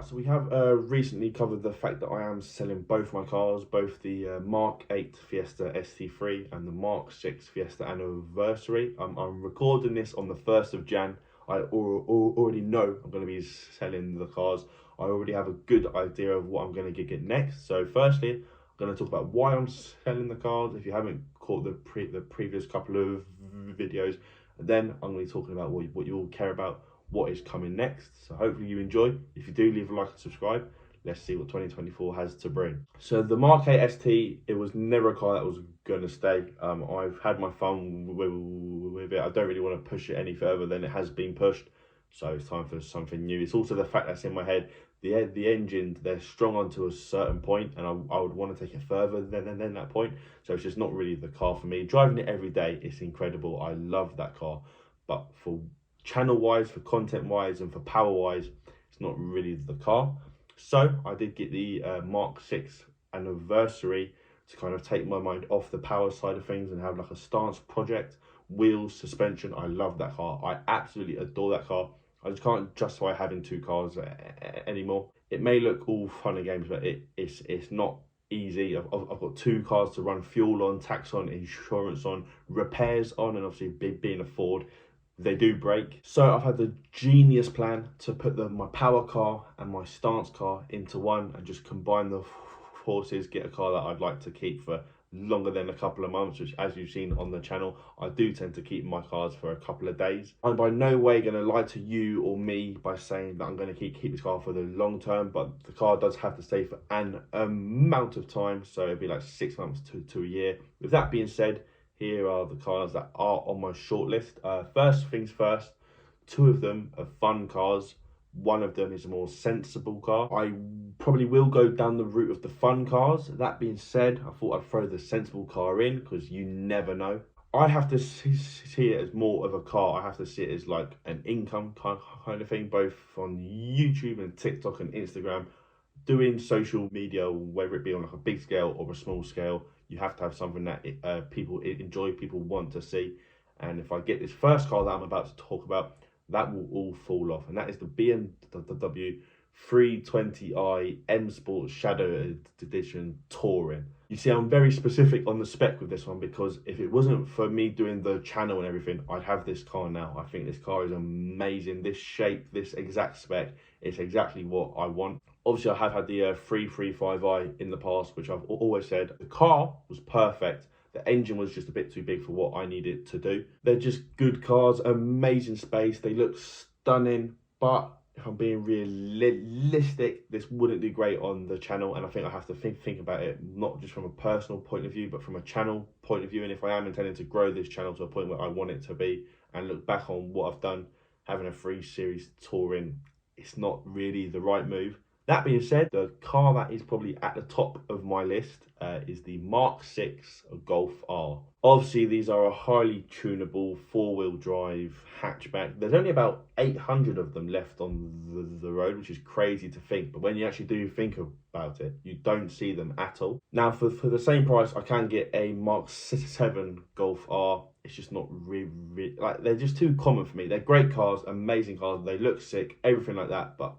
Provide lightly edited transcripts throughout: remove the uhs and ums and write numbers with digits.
Right, so we have recently covered the fact that I am selling both my cars, both the Mark 8 Fiesta ST3 and the Mark 6 Fiesta Anniversary. I'm recording this on the 1st of Jan. I already know I'm going to be selling the cars. I already have a good idea of what I'm going to get next. So firstly, I'm going to talk about why I'm selling the cars. If you haven't caught the previous couple of videos, then I'm going to be talking about what you all care about, what is coming next. So hopefully you enjoy. If you do, leave a like and subscribe. Let's see what 2024 has to bring. So the Mark 8 ST, it was never a car that was going to stay. I've had my fun with it. I don't really want to push it any further than it has been pushed. So it's time for something new. It's also the fact that's in my head. The engine, they're strong onto a certain point, and I would want to take it further than that point. So it's just not really the car for me. Driving it every day, it's incredible. I love that car. But for channel wise, for content wise, and for power wise, it's not really the car. So I did get the Mark 6 Anniversary to kind of take my mind off the power side of things and have like a stance project. Wheels, suspension, I love that car. I absolutely adore that car. I just can't justify having two cars anymore. It may look all fun and games, but it's not easy. I've got two cars to run fuel on, tax on, insurance on, repairs on, and obviously being a Ford, they do break. So I've had the genius plan to put my power car and my stance car into one and just combine the forces, get a car that I'd like to keep for longer than a couple of months, which, as you've seen on the channel, I do tend to keep my cars for a couple of days. I'm by no way going to lie to you or me by saying that I'm going to keep this car for the long term, but the car does have to stay for an amount of time, so it'd be like 6 months to a year. With that being said, here are the cars that are on my shortlist. First things first, two of them are fun cars. One of them is a more sensible car. I probably will go down the route of the fun cars. That being said, I thought I'd throw the sensible car in because you never know. I have to see it as more of a car. I have to see it as like an income kind of thing, both on YouTube and TikTok and Instagram. Doing social media, whether it be on like a big scale or a small scale, you have to have something that people enjoy, people want to see. And if I get this first car that I'm about to talk about, that will all fall off, and that is the BMW 320i M Sport Shadow Edition Touring. You see, I'm very specific on the spec with this one because if it wasn't for me doing the channel and everything, I'd have this car now. I think this car is amazing. This shape, this exact spec, it's exactly what I want. Obviously, I have had the 335i in the past, which I've always said the car was perfect. The engine was just a bit too big for what I needed to do. They're just good cars, amazing space. They look stunning, but if I'm being realistic, this wouldn't do great on the channel. And I think I have to think about it, not just from a personal point of view, but from a channel point of view. And if I am intending to grow this channel to a point where I want it to be and look back on what I've done, having a 3 Series Touring, it's not really the right move. That being said, the car that is probably at the top of my list is the Mark 6 Golf R. Obviously, these are a highly tunable 4-wheel drive hatchback. There's only about 800 of them left on the road, which is crazy to think. But when you actually do think about it, you don't see them at all. Now, for the same price, I can get a Mark 7 Golf R. It's just not really, like, they're just too common for me. They're great cars, amazing cars. They look sick, everything like that. But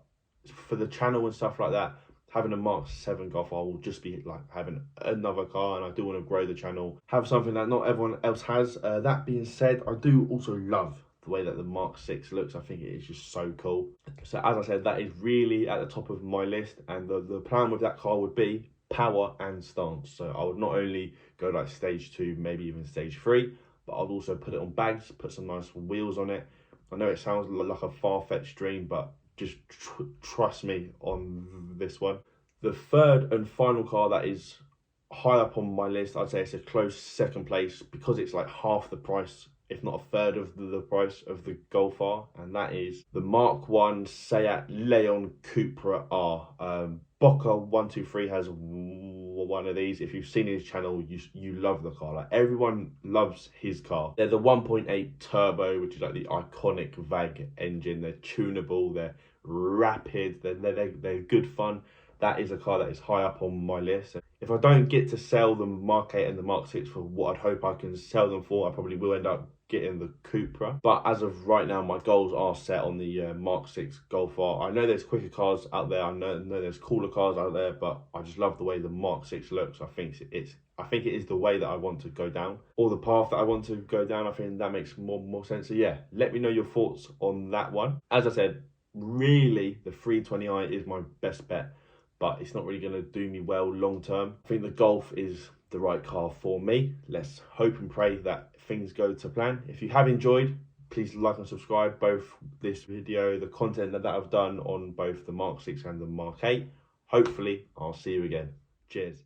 for the channel and stuff like that, having a Mark 7 Golf R will just be like having another car, and I do want to grow the channel, have something that not everyone else has. That being said, I do also love the way that the Mark 6 looks. I think it is just so cool. So as I said, that is really at the top of my list, and the plan with that car would be power and stance. So I would not only go like stage 2, maybe even stage 3, but I'd also put it on bags, put some nice wheels on it. I know it sounds like a far-fetched dream, but just trust me on this one. The third and final car that is high up on my list, I'd say it's a close second place because it's like half the price, if not a third of the price of the Golf R, and that is the Mark 1 Seat Leon Cupra R. Boca123 has one of these. If you've seen his channel, you love the car. Like, everyone loves his car. They're the 1.8 turbo, which is like the iconic VAG engine. They're tunable, they're rapid, they're good fun. That is a car that is high up on my list. If I don't get to sell the Mark 8 and the Mark 6 for what I'd hope I can sell them for, I probably will end up getting the Cupra. But as of right now, my goals are set on the Mark 6 Golf R. I know there's quicker cars out there. I know there's cooler cars out there, but I just love the way the Mark 6 looks. I think it is the way that I want to go down, or the path that I want to go down. I think that makes more sense. So yeah, let me know your thoughts on that one. As I said, really the 320i is my best bet, but it's not really going to do me well long term. I think the Golf is the right car for me. Let's hope and pray that things go to plan. If you have enjoyed, please like and subscribe both this video, the content that I've done on both the Mark 6 and the Mark 8. Hopefully I'll see you again. Cheers.